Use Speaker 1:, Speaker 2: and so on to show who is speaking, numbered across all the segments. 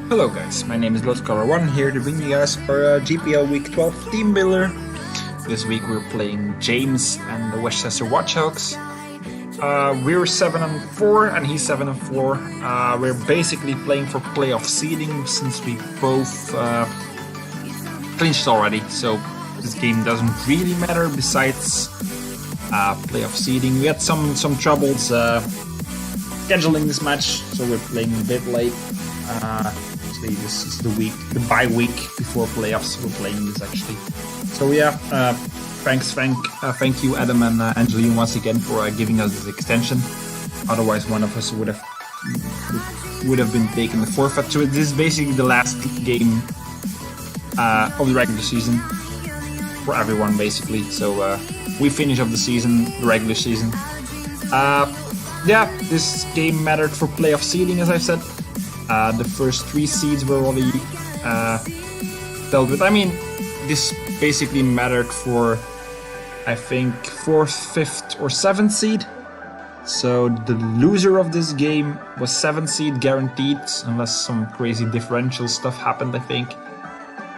Speaker 1: Hello guys, my name is LotColor1 here to bring you guys our GPL Week 12 team builder. This week we're playing James and the Westchester Watchogs. We're 7-4 and he's 7-4. We're basically playing for playoff seeding since we both clinched already, so this game doesn't really matter besides playoff seeding. We had some troubles scheduling this match, so we're playing a bit late. Actually, this is the bye week before playoffs. We're playing this actually. So yeah, thank you, Adam and Angeline, once again for giving us this extension. Otherwise, one of us would have been taking the forfeit. So this is basically the last game of the regular season for everyone, basically. So we finish up the season, the regular season. Yeah, this game mattered for playoff seeding, as I said. The first 3 seeds were already dealt with. I mean, this basically mattered for, I think, 4th, 5th, or 7th seed. So the loser of this game was 7th seed guaranteed, unless some crazy differential stuff happened, I think.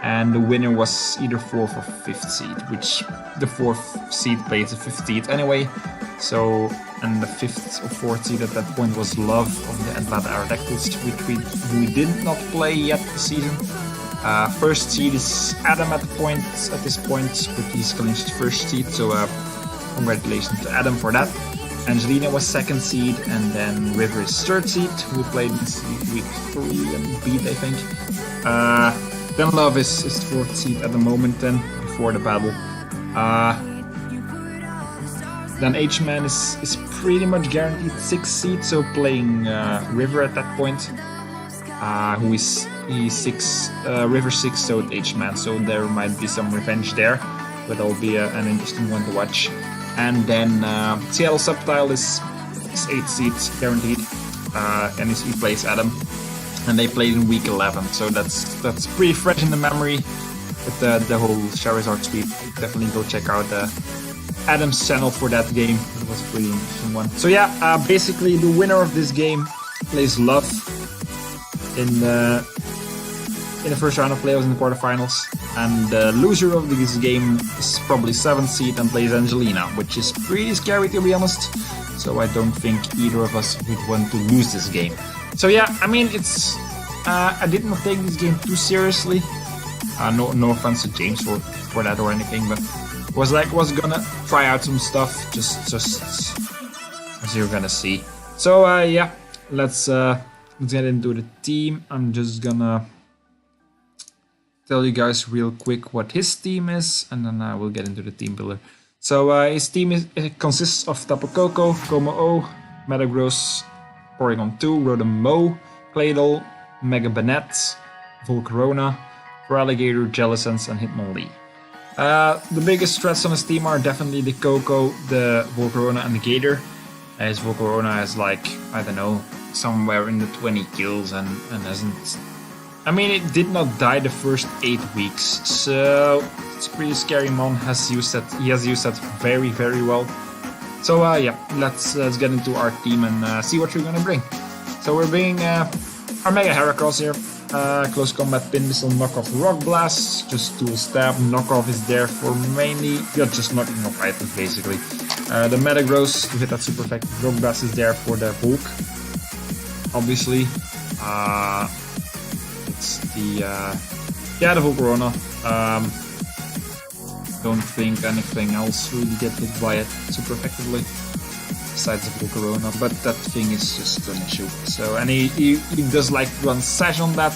Speaker 1: And the winner was either 4th or 5th seed, which the 4th seed plays the 5th seed anyway. So, and the 5th or 4th seed at that point was Love of the Atlanta Aerodactyls, which we did not play yet this season. First seed is Adam at this point, but he's clinched first seed, so congratulations to Adam for that. Angelina was 2nd seed, and then River is 3rd seed, who played this week 3 and beat, I think. Then Love is 4th seed at the moment, then, before the battle. Then H-Man is pretty much guaranteed 6th seed, so playing River at that point. Who is River 6, so H-Man, so there might be some revenge there, but that'll be an interesting one to watch. And then Seattle Subtile is 8th seed guaranteed, and he plays Adam. And they played in week 11, so that's pretty fresh in the memory with the whole Charizard sweep. Definitely go check out Adam's channel for that game. It was a pretty interesting one. So yeah, basically the winner of this game plays Love in the first round of playoffs in the quarterfinals, and the loser of this game is probably 7th seed and plays Angelina, which is pretty scary to be honest. So I don't think either of us would want to lose this game. So yeah, I mean, it's I did not take this game too seriously. No offense to James for that or anything, but was gonna try out some stuff, just as you're gonna see. So yeah, let's get into the team. I'm just gonna tell you guys real quick what his team is, and then I will get into the team builder. So his team consists of Tapu Koko, Como-O, Metagross, Porygon 2, Rotom-Mow, Claydol, Mega Banette, Volcarona, Feraligatr, Jellicent, and Hitmonlee. The biggest threats on his team are definitely the Koko, the Volcarona, and the Gator. His Volcarona has like, I don't know, somewhere in the 20 kills and hasn't... I mean, it did not die the first 8 weeks, so it's a pretty scary mon. He has used that very, very well. So yeah, let's get into our team and see what we're gonna bring. So we're bringing our Mega Heracross here, close combat pin missile, knockoff Rock Blast, just dual stab. Knockoff is there for mainly just knocking off items basically. The Metagross to hit that super effective. Rock Blast is there for the bulk, obviously. It's the the Volcarona. Don't think anything else really get hit by it super effectively besides the Volcarona, but that thing is just an issue. So, and he does like to run Sash on that,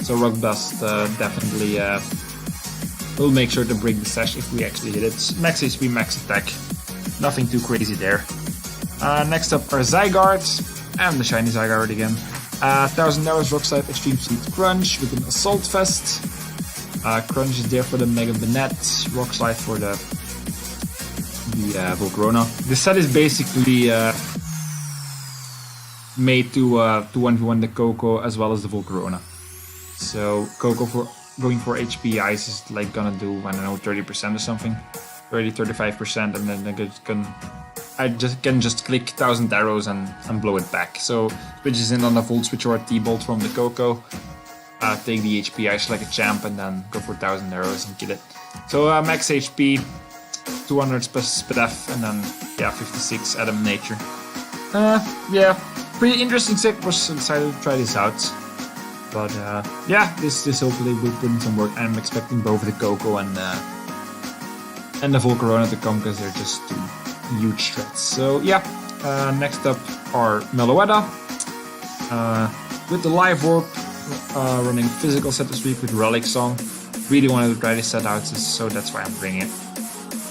Speaker 1: so Rock Blast definitely will make sure to break the Sash if we actually hit it. Max HP, max attack, nothing too crazy there. Next up are Zygarde, and the shiny Zygarde again. 1000 Arrows, Rock Slide, Extreme Speed, Crunch with an Assault Vest. Crunch is there for the Mega Banette, Rock Slide for the Volcarona. This set is basically made to 1v1 the Koko as well as the Volcarona. So Koko for going for HP Ice is like gonna do, I don't know, 30% or something, 30-35%, and then I can just click 1000 arrows and blow it back. So switches in on a Volt Switch or a T-Bolt from the Koko. take the HP ice like a champ and then go for 1000 arrows and kill it. So max HP, 200 SPDF, and then 56 Adam Nature. Yeah, pretty interesting set. Was excited to try this out. But this hopefully will put in some work. I'm expecting both the Coco and the Volcarona to come because they're just two huge threats. So next up are Meloetta. With the Live Warp, running physical set this week with Relic Song. Really wanted to try this set out, so that's why I'm bringing it.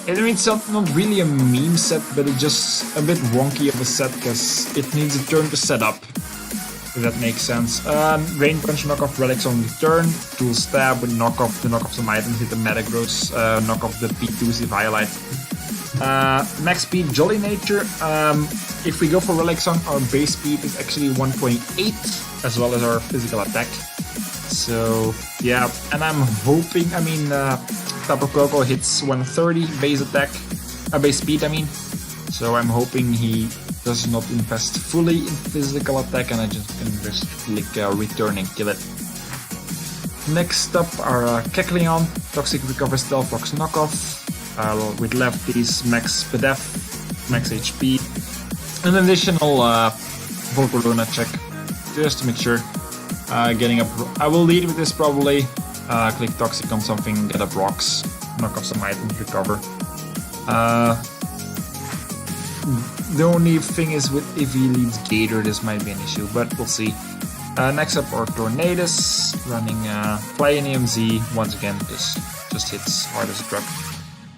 Speaker 1: I mean, it's not really a meme set, but it's just a bit wonky of a set because it needs a turn to set up. If that makes sense. Rain Punch, knock off Relics on return. Tool Stab with knock off some items, hit the Metagross, knock off the P2s if I highlight. Max speed, Jolly Nature. If we go for Relic Song, our base speed is actually 1.8, as well as our physical attack. So, yeah, and I'm hoping, Tapu Koko hits 130 base attack, base speed, So I'm hoping he does not invest fully in physical attack and I just can just click return and kill it. Next up are Kecleon, Toxic Recover Stealth Fox Knockoff, with lefties, max SPDF, max HP, an additional Volcarona check, just to make sure. Getting up, I will lead with this probably, click Toxic on something, get up rocks, knock off some items, recover. The only thing is with if he leads Gator, this might be an issue, but we'll see. Next up are Tornadus, running Fly in EMZ, once again, just hits hard as a truck.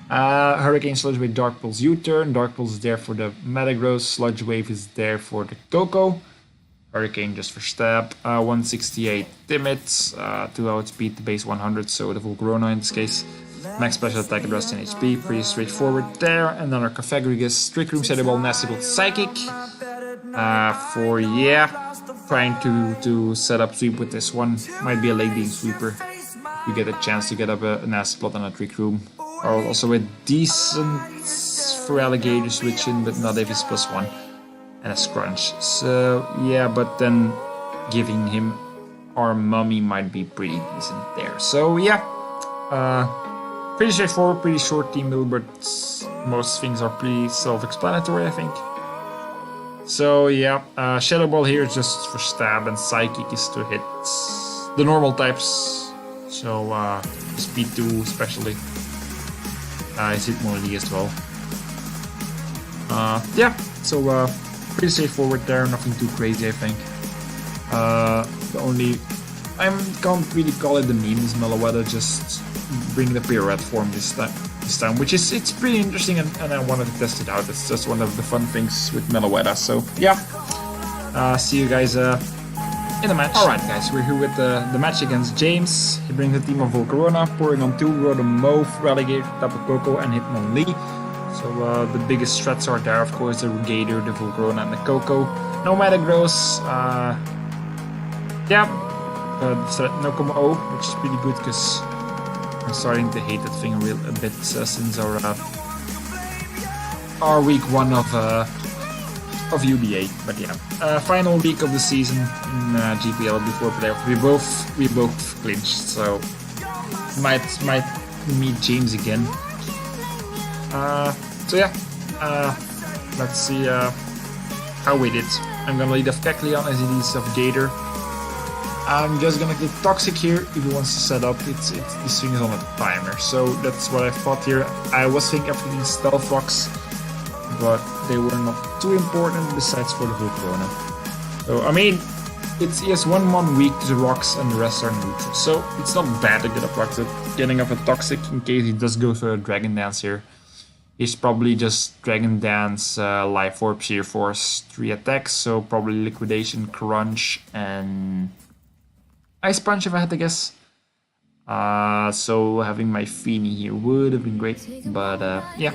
Speaker 1: Hurricane Sludge Wave, Dark Pulse U-turn, Dark Pulse is there for the Metagross, Sludge Wave is there for the Coco, Hurricane just for stab, 168 Timid, 2 outspeed the base 100, so the Volcarona in this case. Max special attack and rest in HP, pretty straightforward there. And then our Cofagrigus, Trick Room, Shadow Ball, Nasty Ball, Psychic. Trying to set up sweep with this one. Might be a late game sweeper. You get a chance to get up a Nasty Plot and a Trick Room. Or also a decent for Alligator switch in, but not if it's +1. And a Scrunch. So yeah, but then giving him our Mummy might be pretty decent there. So yeah. Pretty straightforward, pretty short team build, but most things are pretty self-explanatory, I think. So yeah, Shadow Ball here is just for stab, and Psychic is to hit the normal types. So Speed 2 especially. Is hit Molly as well. So pretty straightforward there, nothing too crazy, I think. The only I can't really call it the meme is Meloetta, just bring the pirouette form this time, which is it's pretty interesting, and I wanted to test it out. It's just one of the fun things with Meloetta. So yeah, see you guys in the match. Alright guys, we're here with the match against James. He brings a team of Volcarona, pouring on 2, Rotom Mauve, Ralligator, Tapu Koko, and Hitmonlee. So the biggest threats are there, of course, the Gator, the Volcarona, and the Coco. No Metagross, no Como O, which is pretty good because I'm starting to hate that thing a bit since our week 1 of UBA. But yeah, final week of the season in GPL before playoff. We both clinched, so might meet James again. Let's see how we did. I'm gonna lead off Kecleon as he leads off Gator. I'm just gonna click Toxic here if he wants to set up. This thing is on a timer, so that's what I thought here. I was thinking of these Stealth Rocks, but they were not too important besides for the Volcarona. So he has 1 weak to the rocks and the rest are neutral, so it's not bad to get up rocks. Getting up a Toxic in case he does go for a Dragon Dance here. He's probably just Dragon Dance, Life Orb, Sheer Force, 3 attacks, so probably Liquidation, Crunch, and Ice Punch if I had to guess. So having my Feeny here would have been great, but yeah.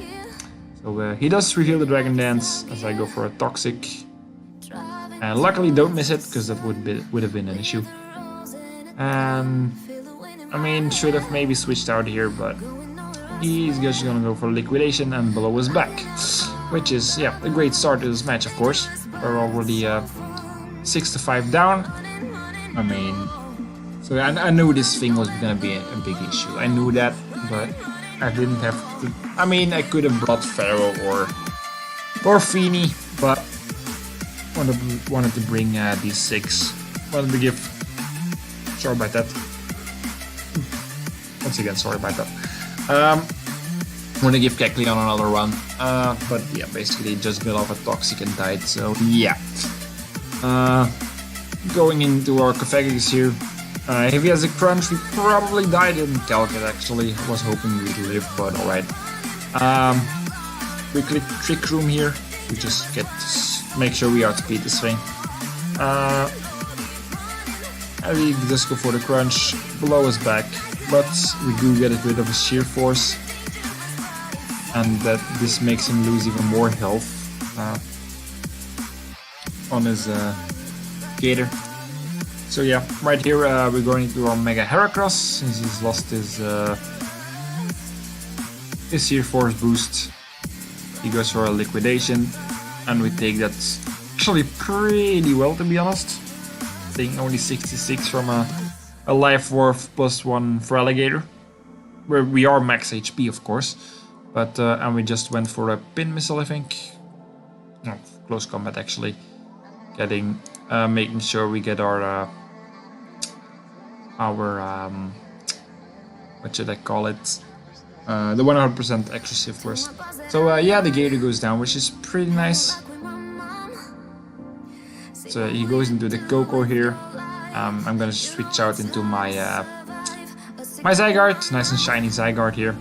Speaker 1: So he does reveal the Dragon Dance as I go for a Toxic. And luckily don't miss it, because that would have been an issue. Should have maybe switched out here, but he's just gonna go for Liquidation and blow us back. Which is, yeah, a great start to this match, of course. We're already 6-5 down. So I knew this thing was gonna be a big issue. I knew that, but I didn't have to. I mean, I could have brought Pharaoh or Feeny, but wanted to bring these 6. Wanted to give. Sorry about that. Once again, sorry about that. Want to give Kecleon another run, but yeah, basically just got off a toxic and died. So yeah. Going into our Kefagis here. If he has a crunch, we probably die. Didn't calc it actually. Was hoping we'd live, but alright. We click Trick Room here. We just make sure we outspeed this thing. And we just go for the crunch, blow us back, but we do get rid of his sheer force, and this makes him lose even more health on his Gator. So yeah, right here we're going into our Mega Heracross since he's lost his sheer force boost. He goes for a liquidation, and we take that actually pretty well, to be honest. Taking only 66 from a life worth +1 for Alligator, where we are max HP of course, but and we just went for a pin missile, I think. No, close combat actually. Making sure we get our what should I call it? The 100% accuracy, of course. So yeah, the Gator goes down, which is pretty nice. So he goes into the Coco here. I'm gonna switch out into my my Zygarde, nice and shiny Zygarde here.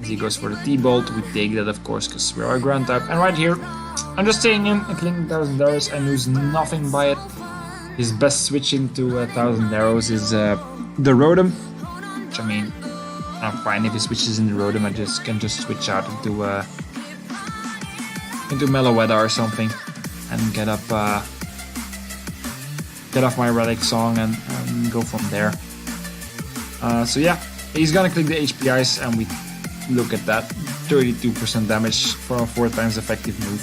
Speaker 1: As he goes for the T-Bolt, we take that of course because we're a ground type. And right here, I'm just staying in and clicking 1000 arrows. I lose nothing by it. His best switch into 1000 arrows is the Rotom, which I mean, I'm fine if he switches in the Rotom. I can just switch out into Meloetta or something and get off my Relic Song and go from there. So yeah, he's gonna click the HP Ice, and we look at that, 32% damage for a 4 times effective move,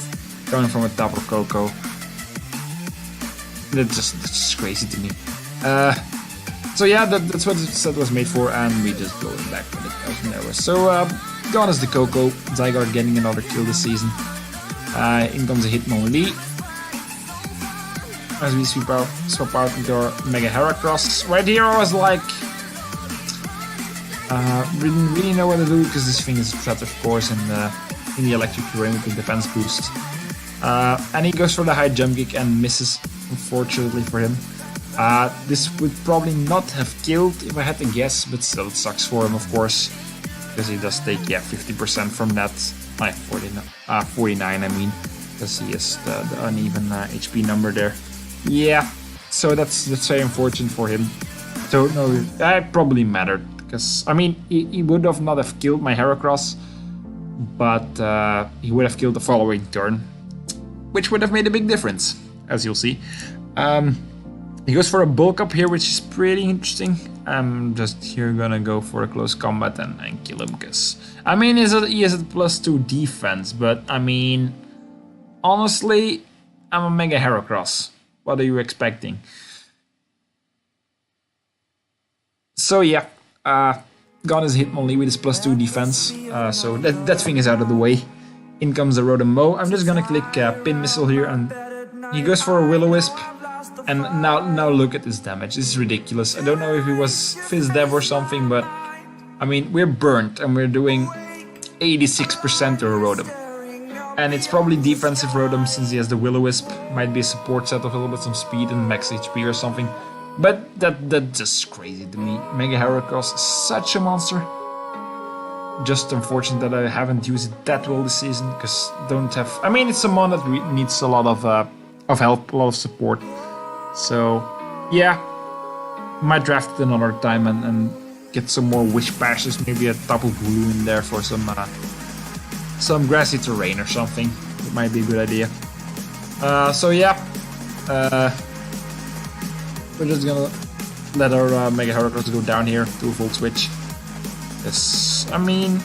Speaker 1: coming from a Tapu Koko. That's just crazy to me. So yeah, that's what the set was made for, and we just go back with the 1000 arrows. So gone is the Coco. Zygarde getting another kill this season. In comes a Hitmonlee. As we swap out with our Mega Heracross. Right here I was like, didn't really know what to do because this thing is a threat, of course, in the electric terrain with the defense boost. And he goes for the high jump kick and misses, unfortunately for him. This would probably not have killed if I had to guess, but still it sucks for him, of course, because he does take 50% from that. 49 I mean, because he has the uneven HP number there. Yeah, so that's very unfortunate for him. Don't know if that probably mattered, because I mean he would have not have killed my Heracross, but he would have killed the following turn, which would have made a big difference, as you'll see. He goes for a bulk up here, which is pretty interesting. I'm just here gonna go for a close combat and kill him, because I mean he has a +2 defense, but I mean honestly I'm a Mega Heracross. What are you expecting? So yeah, gone is Hitmonlee with his +2 defense, so that thing is out of the way. In comes the Rotom. I'm just gonna click Pin Missile here, and he goes for a Will-O-Wisp. And now look at this damage. This is ridiculous. I don't know if it was Fizz Dev or something, but I mean we're burnt and we're doing 86% to a Rotom. And it's probably defensive Rotom since he has the Will-O-Wisp. Might be a support set of a little bit some speed and max HP or something. But that's just crazy to me. Mega Heracross is such a monster. Just unfortunate that I haven't used it that well this season, because don't have. I mean, it's a mon that needs a lot of help, a lot of support. So yeah, might draft it another time and get some more Wish Passes, maybe a Tapu Bulu in there for some grassy terrain or something. It might be a good idea. So yeah, we're just gonna let our Mega Heracross go down here to a full switch. Yes, I mean,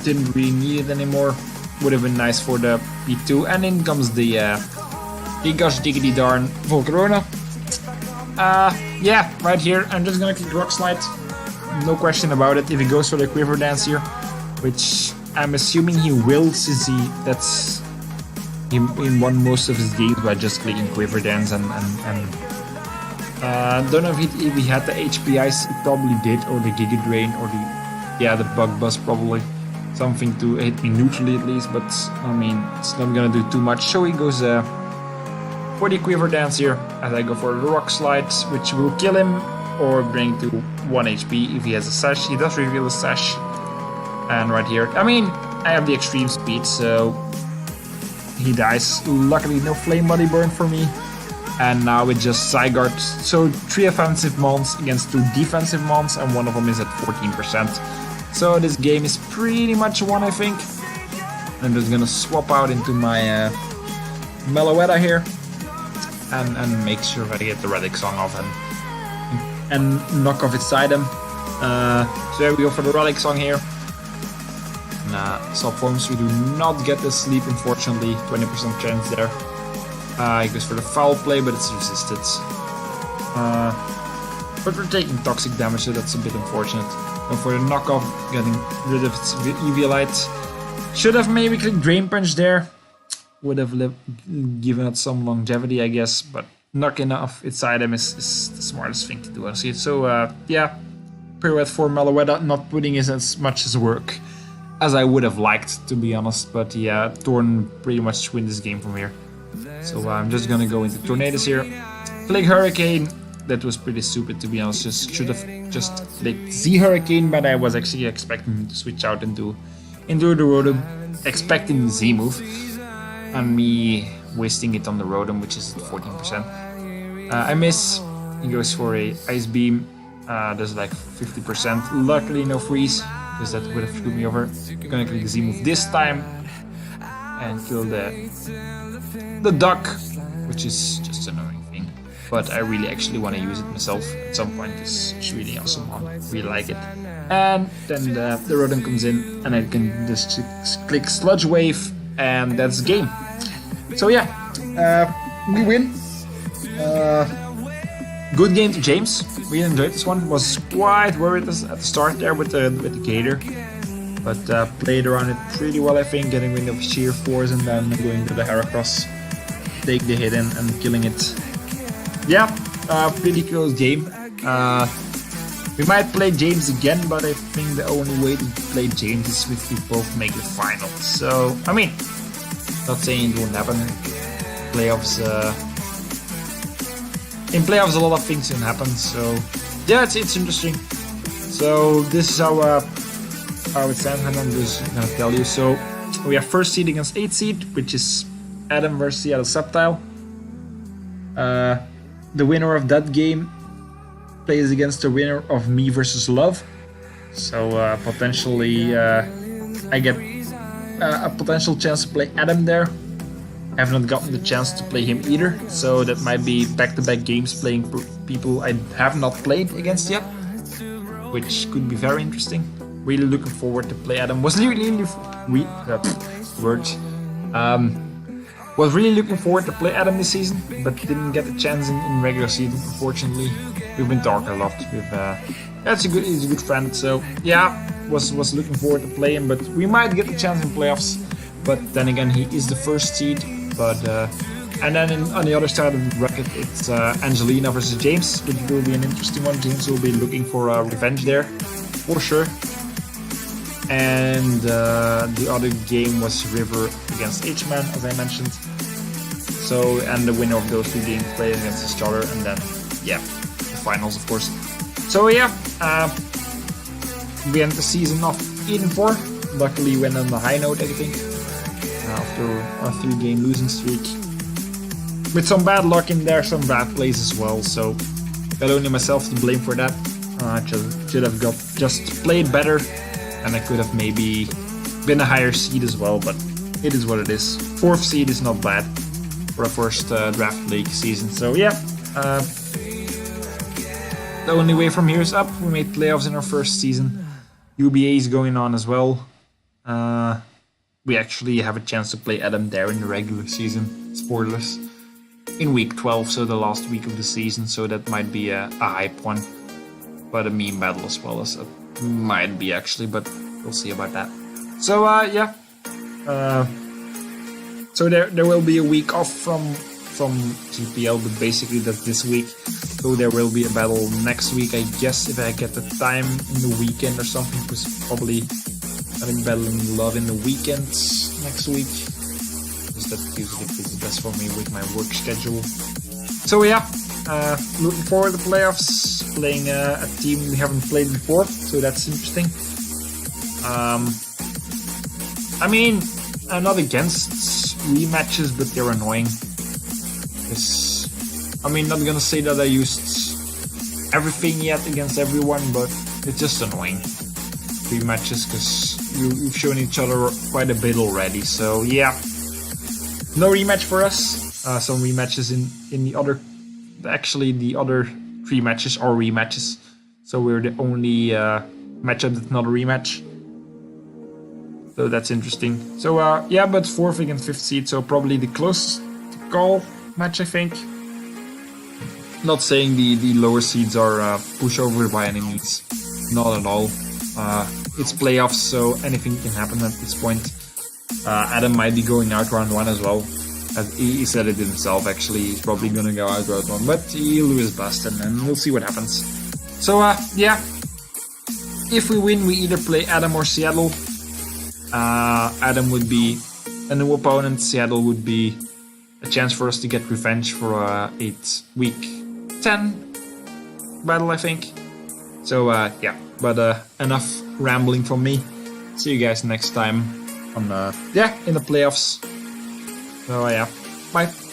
Speaker 1: didn't really need it anymore. Would have been nice for the P2, and in comes the Gosh Diggity Darn Volcarona. Yeah, right here. I'm just gonna click Rock Slide. No question about it. If he goes for the Quiver Dance here, which I'm assuming he will, since he won most of his games by just clicking Quiver Dance and don't know if he had the HP Ice. He probably did, or the Giga Drain, or the Bug Buzz probably. Something to hit me neutrally at least, but I mean, it's not gonna do too much. So he goes for the Quiver Dance here, as I go for the Rock Slide, which will kill him or bring to 1 HP if he has a Sash. He does reveal a Sash. And right here, I mean, I have the extreme speed, so he dies. Luckily, no Flame Body Burn for me. And now it's just Zygarde. So 3 offensive mons against 2 defensive mons, and one of them is at 14%. So this game is pretty much won, I think. I'm just gonna swap out into my Meloetta here and make sure I get the Relic Song off and knock off its item. So there we go for the Relic Song here. Sub forms, we do not get the sleep, unfortunately. 20% chance there. He goes for the Foul Play, but it's resisted. But we're taking toxic damage, so that's a bit unfortunate. And for the knockoff, getting rid of its Eviolite. Should have maybe clicked Drain Punch there. Would have given it some longevity, I guess, but knocking off its item is the smartest thing to do, honestly. So, yeah, Pirouette for Meloetta, not putting in as much as work as I would have liked, to be honest. But yeah, Torn pretty much win this game from here. So I'm just gonna go into Tornadoes here. Click Hurricane. That was pretty stupid, to be honest. Should have just clicked Z Hurricane, but I was actually expecting him to switch out into the Rotom, expecting the Z move, and me wasting it on the Rotom, which is at 14%. I miss. He goes for a Ice Beam. There's like 50%. Luckily, no freeze, because that would have screwed me over. I'm gonna click the Z move this time and kill the Duck, which is just an annoying thing. But I really actually want to use it myself at some point. It's really awesome. I really like it. And then the Rotom comes in, and I can just click Sludge Wave, and that's game. So yeah, we win. Good game to James. Really enjoyed this one. Was quite worried at the start there with the Gator, but played around it pretty well, I think. Getting rid of Sheer Force and then going to the Heracross, take the hit in and killing it. Yeah, pretty close game. We might play James again, but I think the only way to play James is if we both make the final. So I mean, not saying it won't happen. Playoffs. In playoffs, a lot of things can happen. So yeah, it's interesting. So this is how it stands, and I'm just gonna tell you. So we have first seed against 8th seed, which is Adam versus Seattle Sceptile. The winner of that game plays against the winner of me versus Love. So potentially I get a potential chance to play Adam there. I have not gotten the chance to play him either, so that might be back-to-back games playing people I have not played against yet, which could be very interesting. Really looking forward to play Adam. Was really looking forward to play Adam this season, but didn't get the chance in regular season, unfortunately. We've been talking a lot with he's a good friend, so yeah, was looking forward to play him, but we might get the chance in playoffs. But then again, he is the first seed. But and then on the other side of the bracket, it's Angelina versus James, which will be an interesting one. James will be looking for revenge there, for sure. And the other game was River against H-Man, as I mentioned. So, and the winner of those 2 games played against each other, and then yeah, the finals, of course. So yeah, we end the season off 8-4. Luckily, went on the high note, I think. After a 3-game losing streak, with some bad luck in there, some bad plays as well. So got only myself to blame for that. I should have just played better, and I could have maybe been a higher seed as well. But it is what it is. 4th seed is not bad for a first draft league season. So yeah, the only way from here is up. We made playoffs in our first season. UBA is going on as well. We actually have a chance to play Adam there in the regular season. Spoilers. in week 12, so the last week of the season, so that might be a hype one. But a meme battle as well as it might be actually, but we'll see about that. So yeah, so there will be a week off from GPL, but basically that's this week. So there will be a battle next week, I guess, if I get the time in the weekend or something, because probably having battling love in the weekends next week, because that usually fits best for me with my work schedule. So yeah, looking forward to playoffs, playing a team we haven't played before, so that's interesting. I mean, I'm not against rematches, but they're annoying. I mean, not gonna say that I used everything yet against everyone, but it's just annoying. Rematches, because you've shown each other quite a bit already, so yeah. No rematch for us. Some rematches in the other... Actually, the other 3 matches are rematches, so we're the only matchup that's not a rematch. So that's interesting. So yeah, but 4th against 5th seed, so probably the closest to call match, I think. Not saying the lower seeds are pushover by any means. Not at all. It's playoffs, so anything can happen at this point. Adam might be going out round 1 as well. He said it himself, actually. He's probably gonna go out round 1, but he'll do his best, and then we'll see what happens. So yeah. If we win, we either play Adam or Seattle. Adam would be a new opponent. Seattle would be a chance for us to get revenge for week 10 battle, I think. So yeah, but enough rambling from me. See you guys next time on in the playoffs. So yeah, bye.